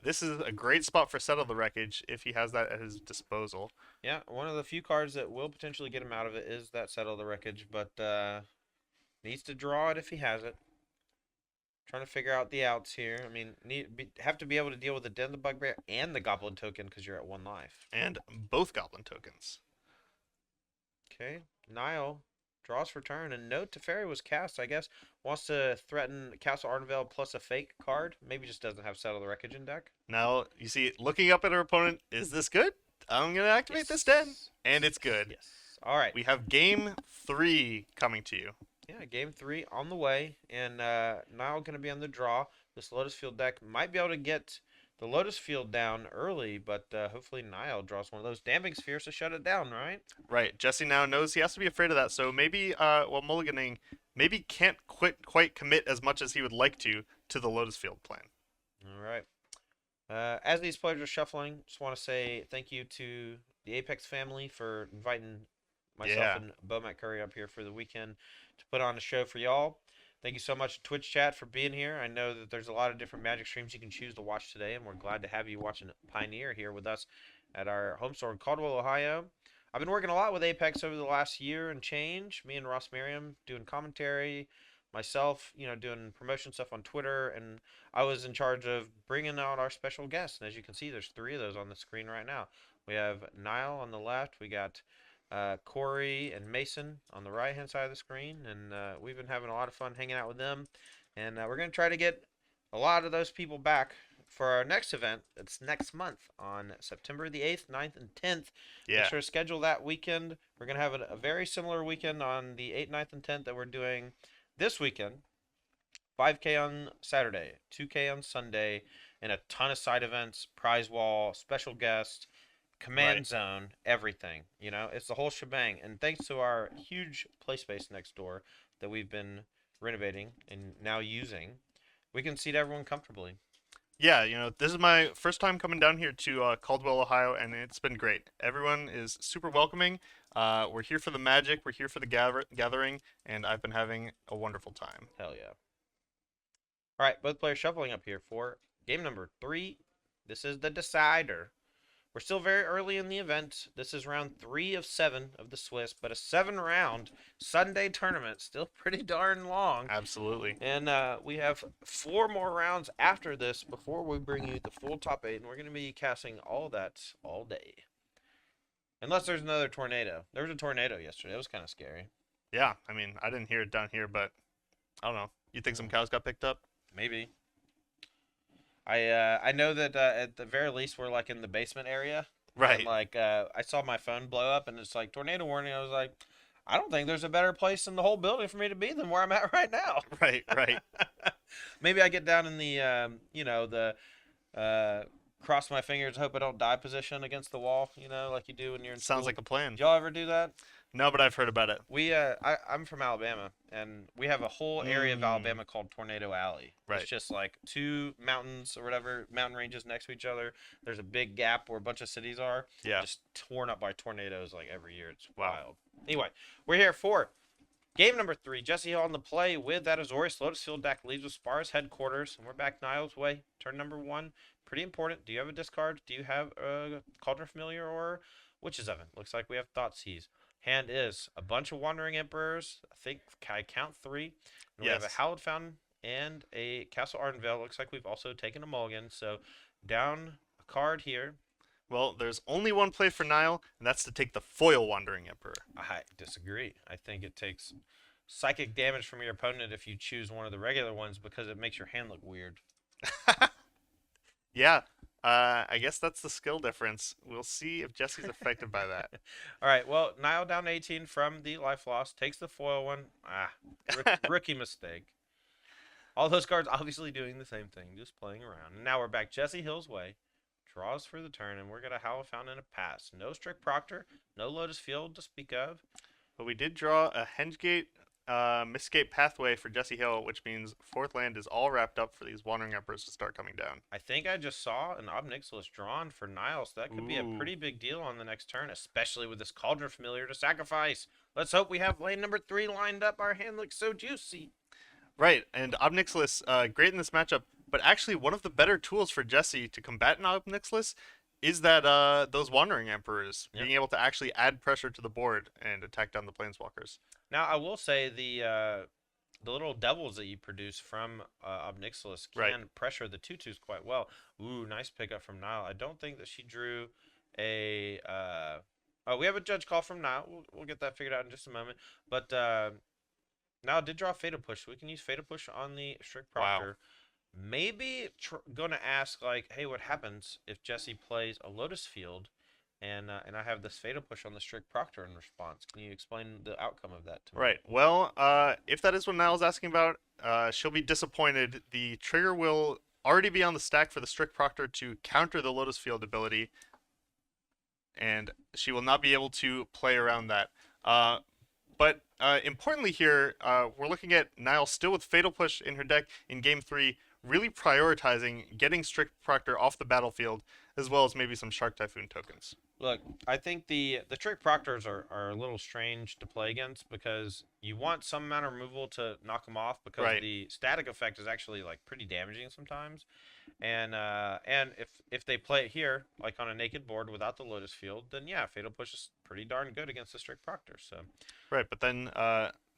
This is a great spot for Settle the Wreckage if he has that at his disposal. Yeah, one of the few cards that will potentially get him out of it is that Settle the Wreckage, but needs to draw it if he has it. Trying to figure out the outs here. I mean, have to be able to deal with the Den of the Bugbear and the Goblin token because you're at 1 life. And both Goblin tokens. Okay, Niall draws for turn, and no Teferi was cast, I guess. Wants to threaten Castle Ardenvale plus a fake card. Maybe just doesn't have Settle the Wreckage in deck. Now, you see, looking up at our opponent, is this good? I'm going to activate this den, and it's good. Yes. All right. We have game 3 coming to you. Yeah, game 3 on the way, and Niall going to be on the draw. This Lotus Field deck might be able to get the Lotus Field down early, but hopefully Niall draws one of those Damping Spheres to shut it down, right? Right. Jesse now knows he has to be afraid of that, so maybe while mulliganing, maybe can't quite commit as much as he would like to the Lotus Field plan. All right. As these players are shuffling, just want to say thank you to the Apex family for inviting myself and Bo Matt Curry up here for the weekend to put on a show for y'all. Thank you so much, Twitch chat, for being here. I know that there's a lot of different Magic streams you can choose to watch today, and we're glad to have you watching Pioneer here with us at our home store in Caldwell, Ohio. I've been working a lot with Apex over the last year and change. Me and Ross Merriam doing commentary, myself, doing promotion stuff on Twitter, and I was in charge of bringing out our special guests. And as you can see, there's 3 of those on the screen right now. We have Niall on the left. We got Corey and Mason on the right hand side of the screen, and we've been having a lot of fun hanging out with them, and we're going to try to get a lot of those people back for our next event. It's next month on September the 8th, 9th, and 10th. Make Yeah, sure to schedule that weekend. We're going to have a very similar weekend on the 8th, 9th, and 10th that we're doing this weekend. 5K on Saturday, 2K on Sunday, and a ton of side events, prize wall, special guest, right. command zone, everything. You know, it's the whole shebang. And thanks to our huge play space next door that we've been renovating and now using, we can seat everyone comfortably. Yeah, this is my first time coming down here to Caldwell, Ohio, and it's been great. Everyone is super welcoming. We're here for the magic, we're here for the gathering, and I've been having a wonderful time. Hell yeah. All right, both players shuffling up here for game number 3. This is the decider. We're still very early in the event. This is round 3 of 7 of the Swiss, but a 7-round Sunday tournament, still pretty darn long. Absolutely. And we have 4 more rounds after this before we bring you the full top 8, and we're going to be casting all that all day. Unless there's another tornado. There was a tornado yesterday. It was kind of scary. Yeah, I mean, I didn't hear it down here, but I don't know. You think some cows got picked up? Maybe. I know that at the very least we're like in the basement area. Right. And like I saw my phone blow up and it's like tornado warning. I was like, I don't think there's a better place in the whole building for me to be than where I'm at right now. Right, right. Maybe I get down in the the cross my fingers, hope I don't die position against the wall. You know, like you do when you're in Sounds school. like a plan. Did y'all ever do that? No, but I've heard about it. I'm from Alabama, and we have a whole area of Alabama called Tornado Alley. Right. It's just like 2 mountains or whatever, mountain ranges next to each other. There's a big gap where a bunch of cities are. Yeah. Just torn up by tornadoes like every year. It's Wow. wild. Anyway, we're here for game number 3. Jesse Hill on the play with that Azorius Lotus Field deck leads with Spar's headquarters, and we're back Niles way. Turn number 1, pretty important. Do you have a discard? Do you have a Cauldron Familiar or Witch's Oven? Looks like we have Thoughtseize. Hand is a bunch of Wandering Emperors. I think I count 3. And we have a Yes. Hallowed Fountain and a Castle Ardenvale. Looks like we've also taken a mulligan. So down a card here. Well, there's only one play for Nile, and that's to take the foil Wandering Emperor. I disagree. I think it takes psychic damage from your opponent if you choose one of the regular ones because it makes your hand look weird. Yeah, I guess that's the skill difference. We'll see if Jesse's affected by that. All right. Well, Nile down 18 from the life loss. Takes the foil one. Rookie mistake. All those cards obviously doing the same thing, just playing around. And now we're back Jesse Hill's way. Draws for the turn, and we're going to Hallowed Fountain and a pass. No Strict Proctor, no Lotus Field to speak of. But we did draw a Hengate Mistgate Pathway for Jesse Hill, which means 4th land is all wrapped up for these Wandering Emperors to start coming down. I think I just saw an Ob Nixilis drawn for Nile, so that could be a Ooh. pretty big deal on the next turn, especially with this Cauldron Familiar to sacrifice. Let's hope we have lane number 3 lined up. Our hand looks so juicy. Right, and Ob Nixilis, great in this matchup, but actually one of the better tools for Jesse to combat an Ob Nixilis is that those Wandering Emperors, Yep. being able to actually add pressure to the board and attack down the Planeswalkers. Now, I will say the little devils that you produce from Ob Nixilis can Right. pressure the 2/2s quite well. Ooh, nice pickup from Nile. I don't think that she drew a... oh, we have a judge call from Nile. We'll get that figured out in just a moment. But Nile did draw Fatal Push. We can use Fatal Push on the Strict Wow. Proctor. Maybe going to ask, like, hey, what happens if Jesse plays a Lotus Field and I have this Fatal Push on the Strict Proctor in response? Can you explain the outcome of that to me? Right. Well, if that is what Niall's asking about, she'll be disappointed. The trigger will already be on the stack for the Strict Proctor to counter the Lotus Field ability, and she will not be able to play around that. But importantly here, we're looking at Niall still with Fatal Push in her deck in Game 3, really prioritizing getting Strict Proctor off the battlefield, as well as maybe some Shark Typhoon tokens. Look, I think the Trick Proctors are a little strange to play against because you want some amount of removal to knock them off because Right. the static effect is actually like pretty damaging sometimes. And if they play it here, like on a naked board without the Lotus Field, then yeah, Fatal Push is pretty darn good against the Strict Proctor. So Right, but then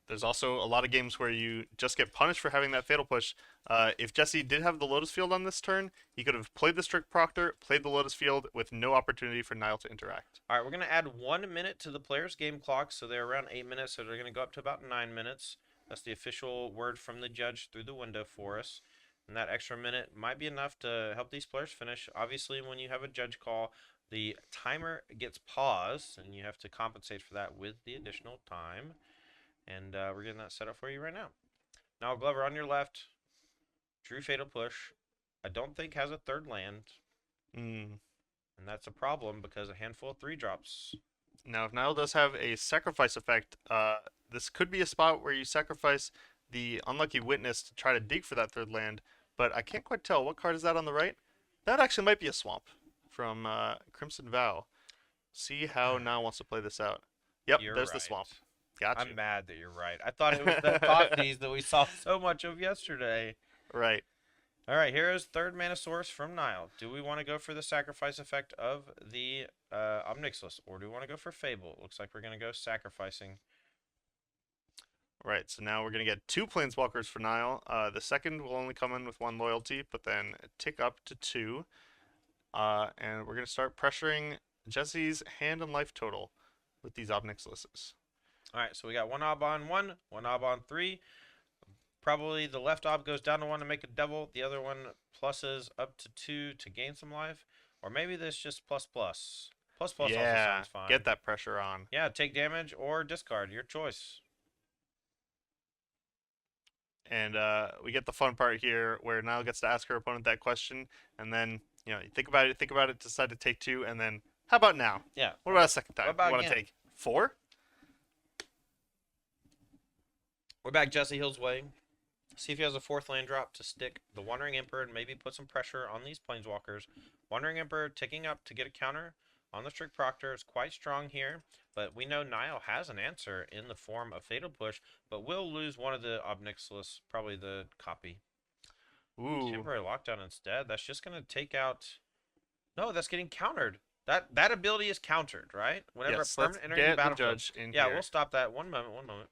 there's also a lot of games where you just get punished for having that Fatal Push. If Jesse did have the Lotus Field on this turn, he could have played the Strict Proctor, played the Lotus Field, with no opportunity for Niall to interact. all right, we're gonna add 1 minute to the player's game clock, so they're around 8 minutes, so they're gonna go up to about 9 minutes. That's the official word from the judge through the window for us. And that extra minute might be enough to help these players finish. Obviously, when you have a judge call, the timer gets paused, and you have to compensate for that with the additional time. And we're getting that set up for you right now. Now, Glover on your left, Drew Fatal Push. I don't think has a third land. Mm. And that's a problem because a handful of 3-drops. Now, if Nile does have a sacrifice effect, this could be a spot where you sacrifice the Unlucky Witness to try to dig for that third land, but I can't quite tell. What card is that on the right? That actually might be a swamp from Crimson Vow. See how Nile wants to play this out. Yep, You're there's the right. swamp. Gotcha. I'm mad that you're right. I thought it was the Cockneys that we saw so much of yesterday. Right. All right, here is third mana source from Nile. Do we want to go for the sacrifice effect of the Omnixilus, or do we want to go for Fable? Looks like we're going to go sacrificing. Right, so now we're going to get 2 Planeswalkers for Nile. The second will only come in with 1 loyalty, but then tick up to 2. And we're going to start pressuring Jesse's hand and life total with these Obnixiluses. All right, so we got 1 Ob on 1, 1 Ob on 3. Probably the left Ob goes down to 1 to make a devil. The other one pluses up to 2 to gain some life. Or maybe this just plus plus. Plus plus also sounds fine. Get that pressure on. Yeah, take damage or discard. Your choice. And we get the fun part here where Nile gets to ask her opponent that question, and then you think about it, decide to take 2, and then how about now? Yeah. What about a second time? What about you want to again? take 4? We're back Jesse Hill's way. See if he has a 4th land drop to stick the Wandering Emperor and maybe put some pressure on these Planeswalkers. Wandering Emperor ticking up to get a counter on the Strict Proctor is quite strong here, but we know Nile has an answer in the form of Fatal Push, but will lose one of the Obnixilis, probably the copy. Ooh. Temporary Lockdown instead. That's just going to take out... No, that's getting countered. That ability is countered, right? Whenever Yes, a permanent let's entering the get the battlefield. judge in Yeah, here. we'll stop that. One moment.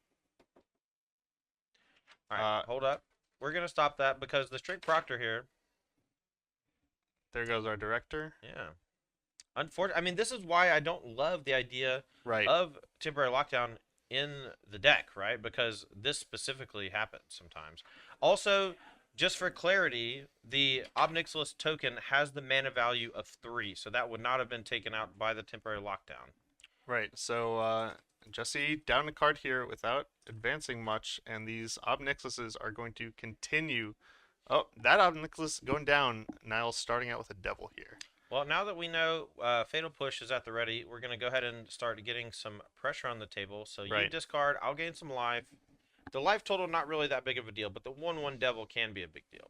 All right, hold up. We're going to stop that because the Strict Proctor here... There goes our director. Yeah. Unfortunately, I mean, this is why I don't love the idea Right. of Temporary Lockdown in the deck, right? Because this specifically happens sometimes. Also, just for clarity, the Obnixilis token has the mana value of 3, so that would not have been taken out by the Temporary Lockdown. Right, so Jesse down a card here without advancing much, and these Obnixiluses are going to continue. Oh, that Obnixilis going down. Nile's starting out with a devil here. Well, now that we know Fatal Push is at the ready, we're going to go ahead and start getting some pressure on the table. So you discard, I'll gain some life. The life total, not really that big of a deal, but the 1/1 devil can be a big deal.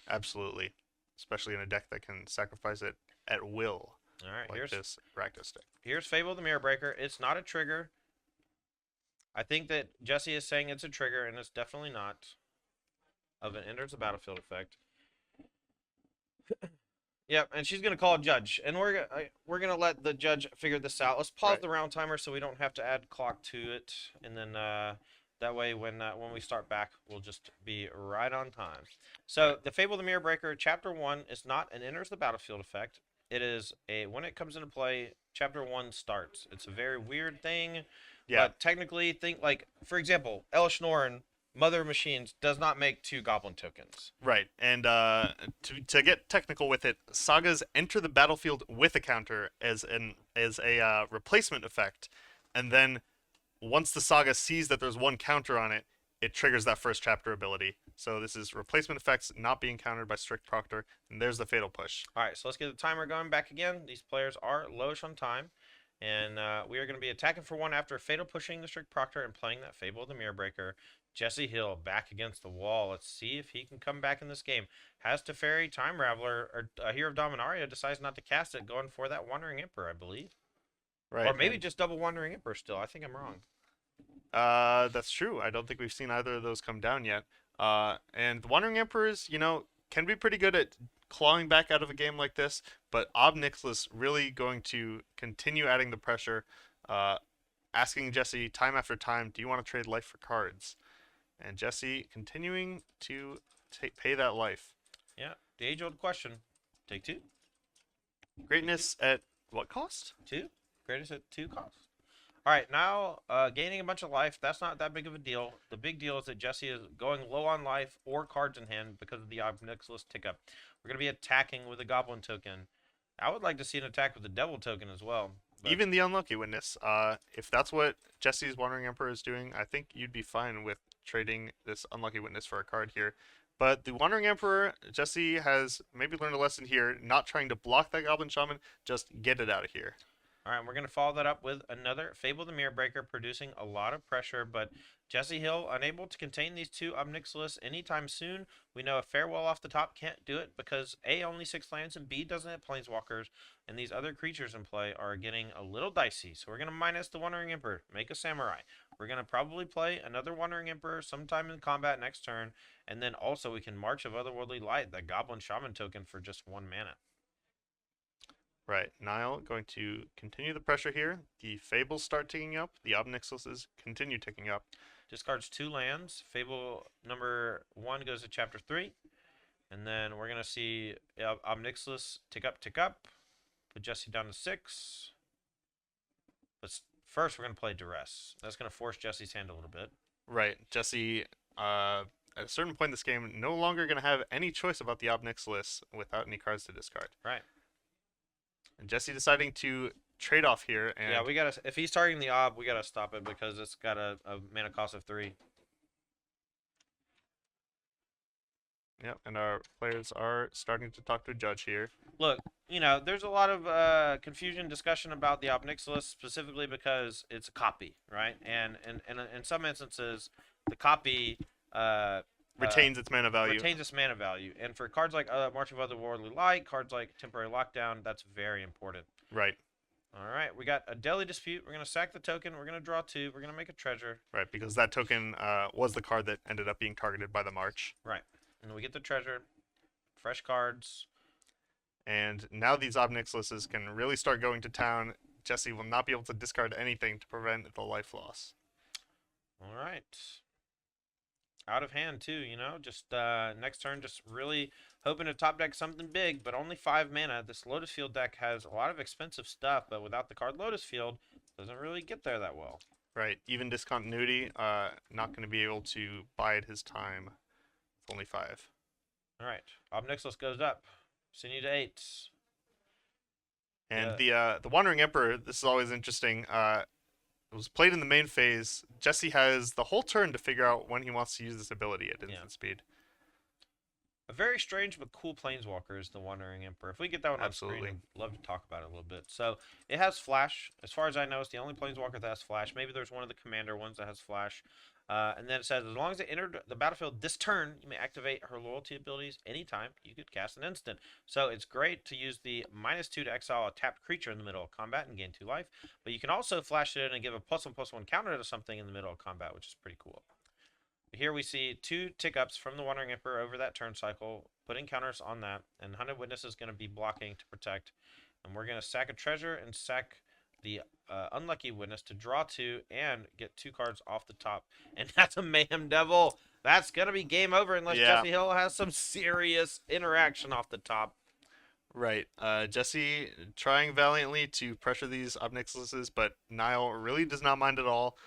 Absolutely. Especially in a deck that can sacrifice it at will. All right, like this Rakdos deck. Here's Fable the Mirror Breaker. It's not a trigger. I think that Jesse is saying it's a trigger, and it's definitely not. Of an enters the battlefield effect. Yep, and she's gonna call a judge, and we're gonna let the judge figure this out. Let's pause the round timer so we don't have to add clock to it, and then that way when we start back, we'll just be right on time. So the Fable the Mirror Breaker, Chapter 1 is not an enters the battlefield effect. It is when it comes into play, Chapter 1 starts. It's a very weird thing. Yeah. But technically, think like, for example, Elish Norn, Mother of Machines, does not make 2 goblin tokens. Right, and to get technical with it, sagas enter the battlefield with a counter as a replacement effect, and then once the saga sees that there's 1 counter on it, it triggers that first chapter ability. So this is replacement effects not being countered by Strict Proctor, and there's the Fatal Push. All right, so let's get the timer going back again. These players are lowish on time, and we are going to be attacking for 1 after Fatal Pushing the Strict Proctor and playing that Fable of the Mirror Breaker. Jesse Hill back against the wall. Let's see if he can come back in this game. Has Teferi, Time Raveler, or Hero of Dominaria decides not to cast it, going for that Wandering Emperor, I believe. Right. Or maybe just double Wandering Emperor still. I think I'm wrong. That's true. I don't think we've seen either of those come down yet. And the Wandering Emperors, can be pretty good at clawing back out of a game like this, but Obnixilis really going to continue adding the pressure, asking Jesse time after time, do you want to trade life for cards? And Jesse continuing to pay that life. Yeah, the age-old question. Take 2. Greatness at what cost? 2. Greatest at 2 cost. All right, now gaining a bunch of life, that's not that big of a deal. The big deal is that Jesse is going low on life or cards in hand because of the Obnixilis tick up. We're going to be attacking with a Goblin token. I would like to see an attack with the Devil token as well. But Even the Unlucky Witness. If that's what Jesse's Wandering Emperor is doing, I think you'd be fine with trading this Unlucky Witness for a card here. But the Wandering Emperor, Jesse has maybe learned a lesson here, not trying to block that Goblin Shaman, just get it out of here. all right, we're going to follow that up with another Fable the Mirror Breaker, producing a lot of pressure, but Jesse Hill unable to contain these two Obnixilis anytime soon. We know a Farewell off the top can't do it because A, only 6 lands, and B, doesn't have Planeswalkers, and these other creatures in play are getting a little dicey. So we're going to minus the Wandering Emperor, make a Samurai. We're going to probably play another Wandering Emperor sometime in combat next turn, and then also we can March of Otherworldly Light, that Goblin Shaman token, for just 1 mana. Right, Nile going to continue the pressure here. The Fables start ticking up. The Obnixilises continue ticking up. Discards 2 lands. Fable number 1 goes to chapter 3. And then we're going to see Obnixilis tick up. Put Jesse down to 6. But first, we're going to play Duress. That's going to force Jesse's hand a little bit. Right, Jesse, at a certain point in this game, no longer going to have any choice about the Obnixilis without any cards to discard. Right. And Jesse deciding to trade off here. And yeah, we got to. If he's targeting the Ob, we got to stop it because it's got a mana cost of 3. Yep, and our players are starting to talk to a judge here. Look, there's a lot of confusion, discussion about the Obnixilis, specifically because it's a copy, right? And in some instances, the copy Retains its mana value. retains its mana value. And for cards like March of Otherworldly Light, cards like Temporary Lockdown, that's very important. Right. All right, we got a Daily Dispute. We're going to sack the token. We're going to draw 2. We're going to make a treasure. Right, because that token was the card that ended up being targeted by the March. Right. And we get the treasure. Fresh cards. And now these Obnixilises can really start going to town. Jesse will not be able to discard anything to prevent the life loss. All right. Out of hand, too, Just next turn, just really hoping to top deck something big, but only 5 mana. This Lotus Field deck has a lot of expensive stuff, but without the card Lotus Field, doesn't really get there that well. Right. Even Discontinuity, not going to be able to bide his time with only 5. All right. Obnixilis goes up. Sinew to 8. And the Wandering Emperor, this is always interesting. It was played in the main phase. Jesse has the whole turn to figure out when he wants to use this ability at instant speed. A very strange but cool Planeswalker is the Wandering Emperor. If we get that one on Absolutely. screen, I'd love to talk about it a little bit. So it has Flash. As far as I know, it's the only Planeswalker that has Flash. Maybe there's one of the Commander ones that has Flash. And then it says, as long as it entered the battlefield this turn, you may activate her loyalty abilities anytime. You could cast an instant. So it's great to use the -2 to exile a tapped creature in the middle of combat and gain 2 life. But you can also flash it in and give a +1/+1 counter to something in the middle of combat, which is pretty cool. Here we see 2 tick-ups from the Wandering Emperor over that turn cycle, putting counters on that, and Hunted Witness is going to be blocking to protect. And we're going to sack a treasure and sack the Unlucky Witness to draw 2 and get 2 cards off the top. And that's a Mayhem Devil. That's going to be game over unless Jesse Hill has some serious interaction off the top. Right. Jesse trying valiantly to pressure these Obnixilises, but Nile really does not mind at all.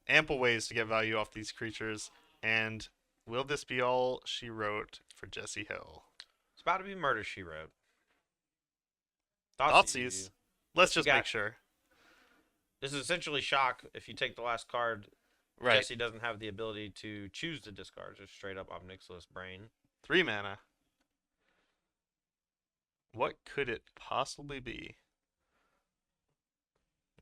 Ample ways to get value off these creatures, and will this be all she wrote for Jesse Hill? It's about to be Murder, She Wrote. Thoughtseize. Let's just make sure. This is essentially shock. If you take the last card, right. Jesse doesn't have the ability to choose to discard. Just straight up Obnixilis Brain. 3 mana. What could it possibly be?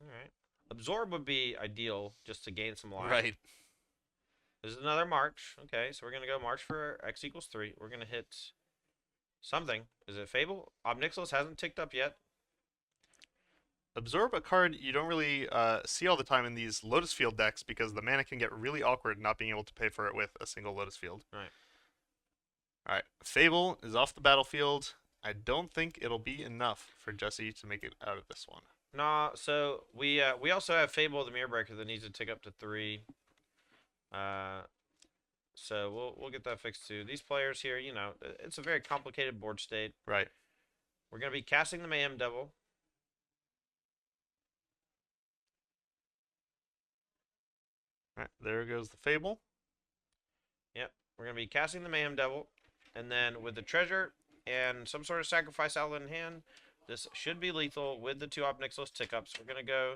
All right. Absorb would be ideal just to gain some life. Right. This is another March. Okay, so we're going to go March for X equals 3. We're going to hit something. Is it Fable? Obnixilis hasn't ticked up yet. Absorb a card you don't really see all the time in these Lotus Field decks because the mana can get really awkward not being able to pay for it with a single Lotus Field. Right. Alright, Fable is off the battlefield. I don't think it'll be enough for Jesse to make it out of this one. Nah, so we also have Fable the Mirror Breaker that needs to tick up to 3. So we'll get that fixed too. These players here, it's a very complicated board state. Right. We're going to be casting the Mayhem Devil. All right, there goes the Fable. Yep. We're going to be casting the Mayhem Devil. And then with the treasure and some sort of sacrifice outlet in hand, this should be lethal with the 2 Op Nixilis tick-ups. We're going to go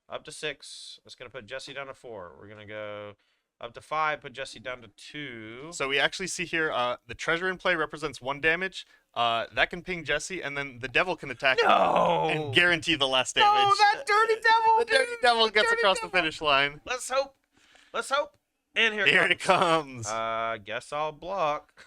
up to 6. That's going to put Jesse down to 4. We're going to go up to 5, put Jesse down to 2. So we actually see here the treasure in play represents 1 damage. That can ping Jesse, and then the devil can attack and guarantee the last damage. No, that dirty devil! The dirty devil gets dirty across devil. the finish line. Let's hope. Let's hope. And here it comes. Guess I'll block.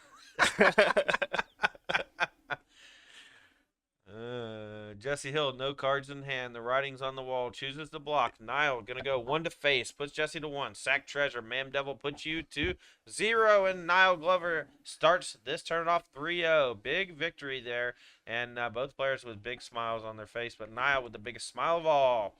Jesse Hill, no cards in hand. The writing's on the wall. Chooses the block. Niall gonna go 1 to face. Puts Jesse to 1. Sack treasure. Mayhem Devil puts you to 0. And Niall Glover starts this turn off 3-0. Big victory there. And both players with big smiles on their face. But Niall with the biggest smile of all.